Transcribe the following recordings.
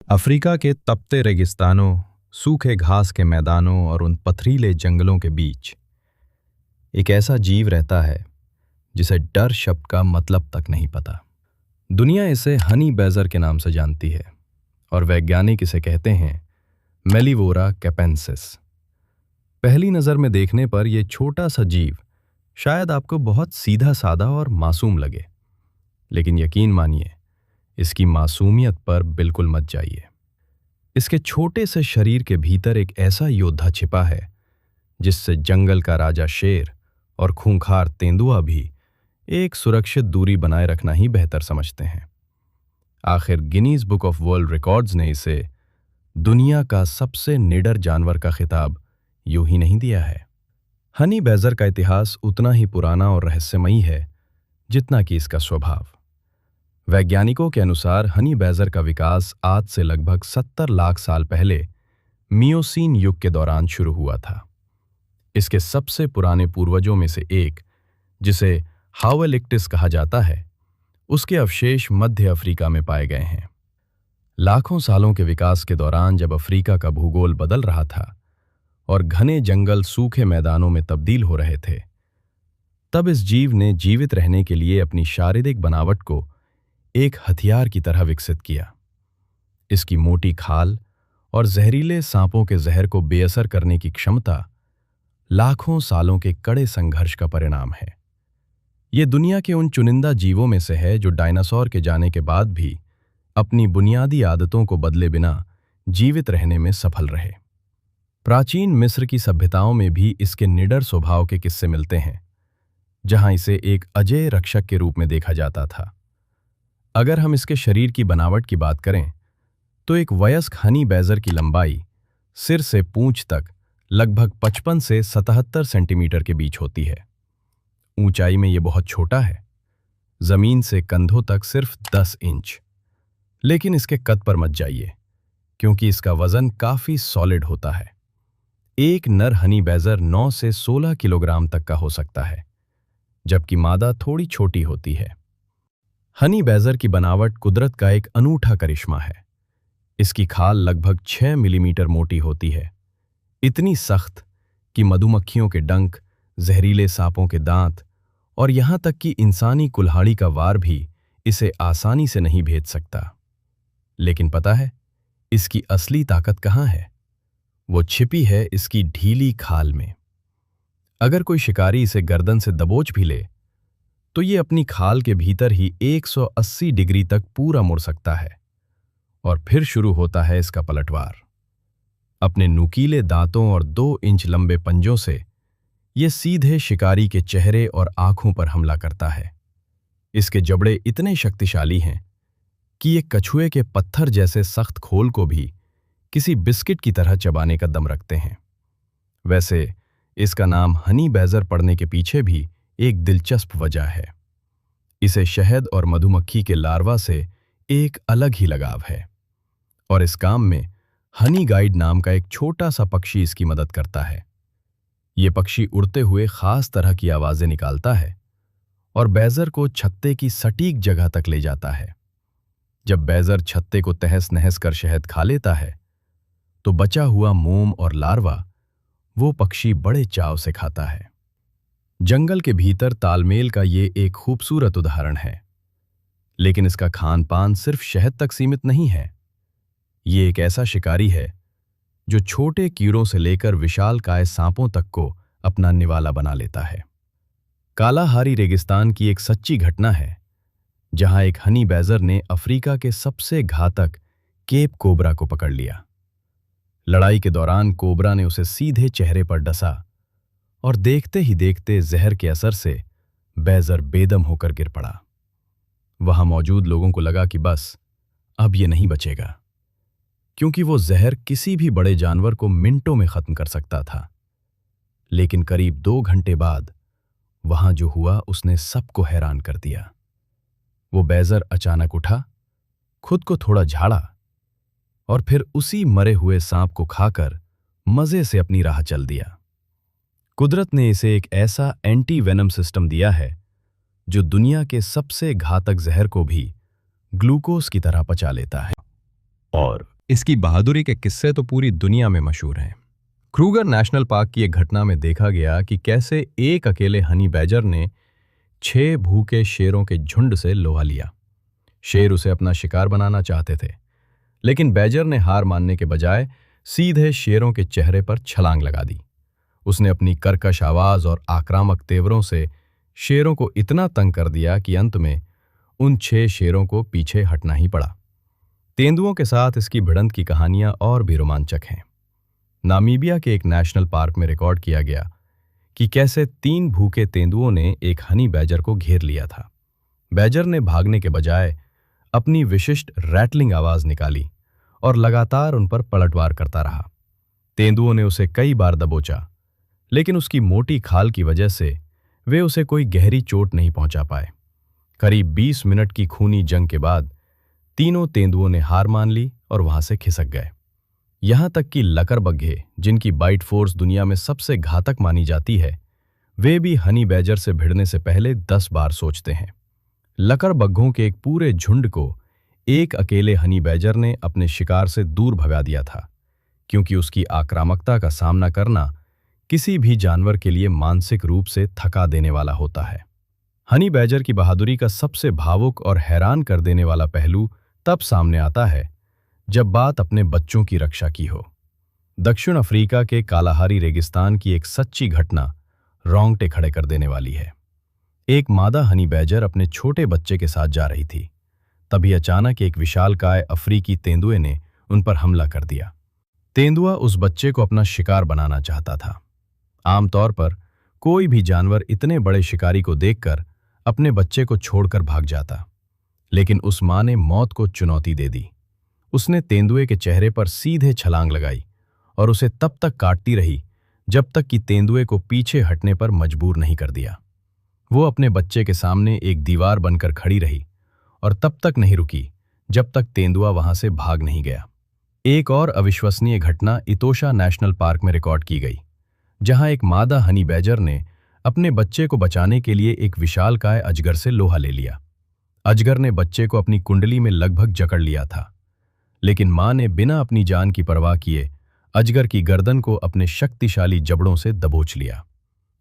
Africa के तपते रेगिस्तानों, सूखे घास के मैदानों और उन पथरीले जंगलों के बीच एक ऐसा जीव रहता है जिसे डर शब्द का मतलब तक नहीं पता। दुनिया इसे हनी बैजर के नाम से जानती है और वैज्ञानिक इसे कहते हैं मेलिवोरा कैपेंसिस। पहली नज़र में देखने पर यह छोटा सा जीव शायद आपको बहुत सीधा साधा और मासूम लगे, लेकिन यकीन मानिए, इसकी मासूमियत पर बिल्कुल मत जाइए। इसके छोटे से शरीर के भीतर एक ऐसा योद्धा छिपा है जिससे जंगल का राजा शेर और खूंखार तेंदुआ भी एक सुरक्षित दूरी बनाए रखना ही बेहतर समझते हैं। आखिर Guinness book of world records ने इसे दुनिया का सबसे निडर जानवर का खिताब यूं ही नहीं दिया है। हनी बैजर का इतिहास उतना ही पुराना और रहस्यमयी है जितना कि इसका स्वभाव। वैज्ञानिकों के अनुसार हनी बैजर का विकास आज से लगभग 70 लाख साल पहले मियोसीन युग के दौरान शुरू हुआ था। इसके सबसे पुराने पूर्वजों में से एक, जिसे हावेलिक्टिस कहा जाता है, उसके अवशेष मध्य अफ्रीका में पाए गए हैं। लाखों सालों के विकास के दौरान जब अफ्रीका का भूगोल बदल रहा था और घने जंगल सूखे मैदानों में तब्दील हो रहे थे, तब इस जीव ने जीवित रहने के लिए अपनी शारीरिक बनावट को एक हथियार की तरह विकसित किया। इसकी मोटी खाल और जहरीले सांपों के जहर को बेअसर करने की क्षमता लाखों सालों के कड़े संघर्ष का परिणाम है। ये दुनिया के उन चुनिंदा जीवों में से है जो डायनासोर के जाने के बाद भी अपनी बुनियादी आदतों को बदले बिना जीवित रहने में सफल रहे। प्राचीन मिस्र की सभ्यताओं में भी इसके निडर स्वभाव के किस्से मिलते हैं, जहां इसे एक अजेय रक्षक के रूप में देखा जाता था। अगर हम इसके शरीर की बनावट की बात करें तो एक वयस्क हनी बैजर की लंबाई सिर से पूंछ तक लगभग 55 से 77 सेंटीमीटर के बीच होती है। ऊंचाई में यह बहुत छोटा है, जमीन से कंधों तक सिर्फ 10 इंच। लेकिन इसके कद पर मत जाइए, क्योंकि इसका वजन काफी सॉलिड होता है। एक नर हनी बैजर 9 से 16 किलोग्राम तक का हो सकता है, जबकि मादा थोड़ी छोटी होती है। हनी बैजर की बनावट कुदरत का एक अनूठा करिश्मा है। इसकी खाल लगभग 6 मिलीमीटर मोटी होती है, इतनी सख्त कि मधुमक्खियों के डंक, जहरीले सांपों के दांत और यहां तक कि इंसानी कुल्हाड़ी का वार भी इसे आसानी से नहीं भेद सकता। लेकिन पता है इसकी असली ताकत कहां है? वो छिपी है इसकी ढीली खाल में। अगर कोई शिकारी इसे गर्दन से दबोच भी ले तो ये अपनी खाल के भीतर ही 180 डिग्री तक पूरा मुड़ सकता है, और फिर शुरू होता है इसका पलटवार। अपने नुकीले दांतों और 2 इंच लंबे पंजों से ये सीधे शिकारी के चेहरे और आंखों पर हमला करता है। इसके जबड़े इतने शक्तिशाली हैं कि ये कछुए के पत्थर जैसे सख्त खोल को भी किसी बिस्किट की तरह चबाने का दम रखते हैं। वैसे इसका नाम हनी बैजर पड़ने के पीछे भी एक दिलचस्प वजह है। इसे शहद और मधुमक्खी के लार्वा से एक अलग ही लगाव है, और इस काम में हनी गाइड नाम का एक छोटा सा पक्षी इसकी मदद करता है। ये पक्षी उड़ते हुए खास तरह की आवाजें निकालता है और बैजर को छत्ते की सटीक जगह तक ले जाता है। जब बैजर छत्ते को तहस नहस कर शहद खा लेता है तो बचा हुआ मोम और लार्वा वो पक्षी बड़े चाव से खाता है। जंगल के भीतर तालमेल का ये एक खूबसूरत उदाहरण है। लेकिन इसका खान पान सिर्फ शहद तक सीमित नहीं है। ये एक ऐसा शिकारी है जो छोटे कीड़ों से लेकर विशालकाय सांपों तक को अपना निवाला बना लेता है। कालाहारी रेगिस्तान की एक सच्ची घटना है, जहां एक हनी बैजर ने अफ्रीका के सबसे घातक केप कोबरा को पकड़ लिया। लड़ाई के दौरान कोबरा ने उसे सीधे चेहरे पर डसा और देखते ही देखते जहर के असर से बैजर बेदम होकर गिर पड़ा। वहां मौजूद लोगों को लगा कि बस अब ये नहीं बचेगा, क्योंकि वो जहर किसी भी बड़े जानवर को मिनटों में खत्म कर सकता था। लेकिन करीब 2 घंटे बाद वहां जो हुआ उसने सबको हैरान कर दिया। वो बैजर अचानक उठा, खुद को थोड़ा झाड़ा और फिर उसी मरे हुए सांप को खाकर मजे से अपनी राह चल दिया। कुदरत ने इसे एक ऐसा एंटी वेनम सिस्टम दिया है जो दुनिया के सबसे घातक जहर को भी ग्लूकोज की तरह पचा लेता है। और इसकी बहादुरी के किस्से तो पूरी दुनिया में मशहूर हैं। क्रूगर नेशनल पार्क की एक घटना में देखा गया कि कैसे एक अकेले हनी बैजर ने 6 भूखे शेरों के झुंड से लोहा लिया। शेर उसे अपना शिकार बनाना चाहते थे, लेकिन बैजर ने हार मानने के बजाय सीधे शेरों के चेहरे पर छलांग लगा दी। उसने अपनी कर्कश आवाज और आक्रामक तेवरों से शेरों को इतना तंग कर दिया कि अंत में उन 6 शेरों को पीछे हटना ही पड़ा। तेंदुओं के साथ इसकी भिड़ंत की कहानियां और भी रोमांचक हैं। नामीबिया के एक नेशनल पार्क में रिकॉर्ड किया गया कि कैसे 3 भूखे तेंदुओं ने एक हनी बैजर को घेर लिया था। बैजर ने भागने के बजाय अपनी विशिष्ट रैटलिंग आवाज निकाली और लगातार उन पर पलटवार करता रहा। तेंदुओं ने उसे कई बार दबोचा, लेकिन उसकी मोटी खाल की वजह से वे उसे कोई गहरी चोट नहीं पहुंचा पाए। करीब 20 मिनट की खूनी जंग के बाद तीनों तेंदुओं ने हार मान ली और वहां से खिसक गए। यहां तक कि लकड़बग्घे, जिनकी बाइट फोर्स दुनिया में सबसे घातक मानी जाती है, वे भी हनी बैजर से भिड़ने से पहले 10 बार सोचते हैं। लकड़बग्घों के एक पूरे झुंड को एक अकेले हनी बैजर ने अपने शिकार से दूर भगा दिया था, क्योंकि उसकी आक्रामकता का सामना करना किसी भी जानवर के लिए मानसिक रूप से थका देने वाला होता है। हनी बैजर की बहादुरी का सबसे भावुक और हैरान कर देने वाला पहलू तब सामने आता है जब बात अपने बच्चों की रक्षा की हो। दक्षिण अफ्रीका के कालाहारी रेगिस्तान की एक सच्ची घटना रोंगटे खड़े कर देने वाली है। एक मादा हनी बैजर अपने छोटे बच्चे के साथ जा रही थी। तभी अचानक एक विशालकाय अफ्रीकी तेंदुए ने उन पर हमला कर दिया। तेंदुआ उस बच्चे को अपना शिकार बनाना चाहता था। आमतौर पर कोई भी जानवर इतने बड़े शिकारी को देखकर अपने बच्चे को छोड़कर भाग जाता, लेकिन उस मां ने मौत को चुनौती दे दी। उसने तेंदुए के चेहरे पर सीधे छलांग लगाई और उसे तब तक काटती रही जब तक कि तेंदुए को पीछे हटने पर मजबूर नहीं कर दिया। वो अपने बच्चे के सामने एक दीवार बनकर खड़ी रही और तब तक नहीं रुकी जब तक तेंदुआ वहां से भाग नहीं गया। एक और अविश्वसनीय घटना इतोशा नेशनल पार्क में रिकॉर्ड की गई, जहां एक मादा हनी बैजर ने अपने बच्चे को बचाने के लिए एक विशालकाय अजगर से लोहा ले लिया। अजगर ने बच्चे को अपनी कुंडली में लगभग जकड़ लिया था, लेकिन मां ने बिना अपनी जान की परवाह किए अजगर की गर्दन को अपने शक्तिशाली जबड़ों से दबोच लिया।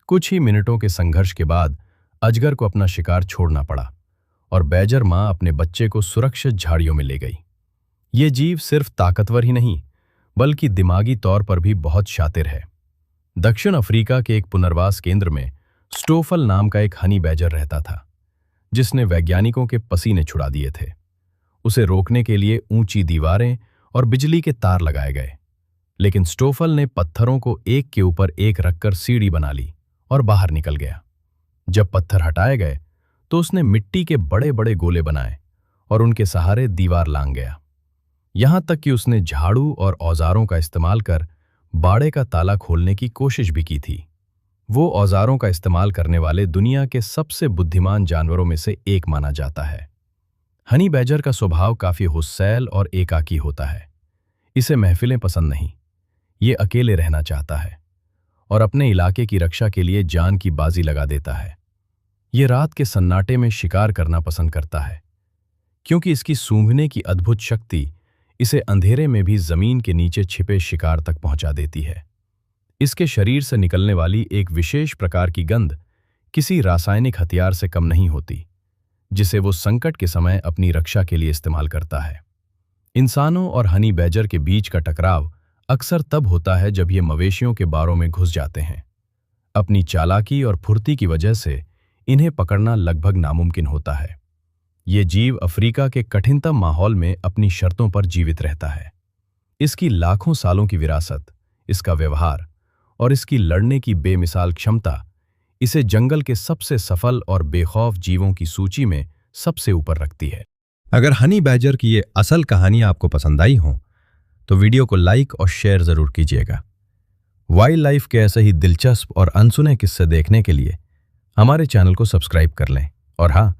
कुछ ही मिनटों के संघर्ष के बाद अजगर को अपना शिकार छोड़ना पड़ा और बैजर मां अपने बच्चे को सुरक्षित झाड़ियों में ले गई। ये जीव सिर्फ ताकतवर ही नहीं, बल्कि दिमागी तौर पर भी बहुत शातिर है। दक्षिण अफ्रीका के एक पुनर्वास केंद्र में स्टोफल नाम का एक हनी बैजर रहता था, जिसने वैज्ञानिकों के पसीने छुड़ा दिए थे। उसे रोकने के लिए ऊंची दीवारें और बिजली के तार लगाए गए, लेकिन स्टोफल ने पत्थरों को एक के ऊपर एक रखकर सीढ़ी बना ली और बाहर निकल गया। जब पत्थर हटाए गए तो उसने मिट्टी के बड़े बड़े गोले बनाए और उनके सहारे दीवार लांघ गया। यहां तक कि उसने झाड़ू और औजारों का इस्तेमाल कर बाड़े का ताला खोलने की कोशिश भी की थी। वो औजारों का इस्तेमाल करने वाले दुनिया के सबसे बुद्धिमान जानवरों में से एक माना जाता है। हनी बैजर का स्वभाव काफी हुस्सैल और एकाकी होता है। इसे महफिलें पसंद नहीं, ये अकेले रहना चाहता है और अपने इलाके की रक्षा के लिए जान की बाजी लगा देता है। ये रात के सन्नाटे में शिकार करना पसंद करता है, क्योंकि इसकी सूंघने की अद्भुत शक्ति इसे अंधेरे में भी जमीन के नीचे छिपे शिकार तक पहुंचा देती है। इसके शरीर से निकलने वाली एक विशेष प्रकार की गंध किसी रासायनिक हथियार से कम नहीं होती, जिसे वो संकट के समय अपनी रक्षा के लिए इस्तेमाल करता है। इंसानों और हनी बैजर के बीच का टकराव अक्सर तब होता है जब ये मवेशियों के बारों में घुस जाते हैं। अपनी चालाकी और फुर्ती की वजह से इन्हें पकड़ना लगभग नामुमकिन होता है। ये जीव अफ्रीका के कठिनतम माहौल में अपनी शर्तों पर जीवित रहता है। इसकी लाखों सालों की विरासत, इसका व्यवहार और इसकी लड़ने की बेमिसाल क्षमता इसे जंगल के सबसे सफल और बेखौफ जीवों की सूची में सबसे ऊपर रखती है। अगर हनी बैजर की ये असल कहानी आपको पसंद आई हो तो वीडियो को लाइक और शेयर जरूर कीजिएगा। वाइल्ड लाइफ के ऐसे ही दिलचस्प और अनसुने किस्से देखने के लिए हमारे चैनल को सब्सक्राइब कर लें और हाँ,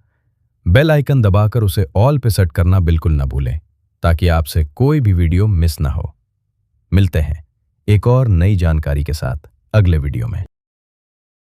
बेल आइकन दबाकर उसे ऑल पे सेट करना बिल्कुल ना भूलें, ताकि आपसे कोई भी वीडियो मिस ना हो। मिलते हैं एक और नई जानकारी के साथ अगले वीडियो में।